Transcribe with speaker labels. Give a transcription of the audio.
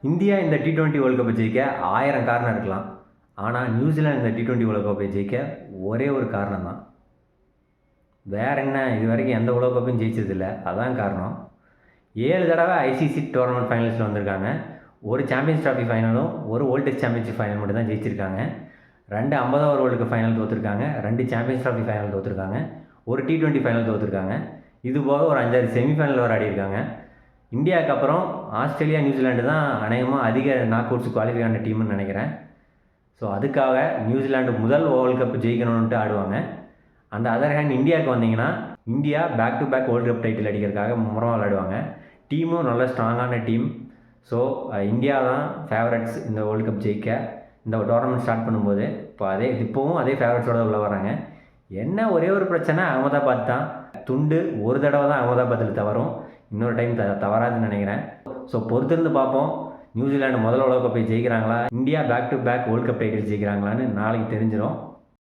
Speaker 1: India இந்த T20 world கப்பை ஜெயிக்க 1000 காரணம் இருக்கலாம். ஆனால் நியூசிலாந்து இந்த T20 உலக கோப்பையை ஜெயிக்க ஒரே ஒரு காரணம் தான். வேற என்ன, இது வரைக்கும் எந்த உலக கோப்பையும் ஜெயிச்சதில்லை, அதான் காரணம். 7 தடவை ஐசிசி டோர்னமெண்ட் ஃபைனல்ஸில் வந்திருக்காங்க. ஒரு சாம்பியன்ஸ் ட்ராஃபி ஃபைனலும் ஒரு வேர்ல்டு டெஸ்ட் சாம்பியன்ஷிப் ஃபைனல் மட்டும் தான் ஜெயிச்சிருக்காங்க. 2 50 ஓவர் வேர்ல்டு கப் ஃபைனல் தோற்றுருக்காங்க, 2 சாம்பியன்ஸ் ட்ராஃபி ஃபைனல் தோற்றுருக்காங்க, ஒரு T20 ஃபைனல் தோற்றுருக்காங்க. இது போக ஒரு 5-6 செமிஃபைனல் வர ஆடிருக்காங்க. இந்தியாவுக்கு அப்புறம் ஆஸ்திரேலியா, நியூசிலாண்டு தான் அநேகமாக அதிக நாக் அவுட்ஸ் குவாலிஃபை ஆன டீம்னு நினைக்கிறேன். ஸோ அதுக்காக நியூசிலாண்டு முதல் வேர்ல்டு கப் ஜெயிக்கணும்ன்ட்டு ஆடுவாங்க. அந்த அதர் ஹேண்ட் இந்தியாவுக்கு வந்தீங்கன்னா, India back to back world cup title அடிக்கிறதுக்காக மும்முரமாக விளையாடுவாங்க. டீமும் நல்ல ஸ்ட்ராங்கான டீம். ஸோ இந்தியா தான் ஃபேவரட்ஸ் இந்த வேர்ல்டு கப் ஜெயிக்க. இந்த டோர்னமெண்ட் ஸ்டார்ட் பண்ணும்போது இப்போவும் அதே ஃபேவரட்ஸோடு உள்ள வராங்க. என்ன ஒரே ஒரு பிரச்சனை, அகமதாபாத் தான். துண்டு ஒரு தடவை தான் அகமதாபாத்தில் தவறும், இன்னொரு டைம் தவறாதுன்னு நினைக்கிறேன். ஸோ பொறுத்திருந்து பார்ப்போம், நியூசிலாண்டு முதல் உலக கோப்பை ஜெயிக்கிறாங்களா, India back to back world cup title ஜெயிக்கிறாங்களான்னு நாளைக்கு தெரிஞ்சிடும்.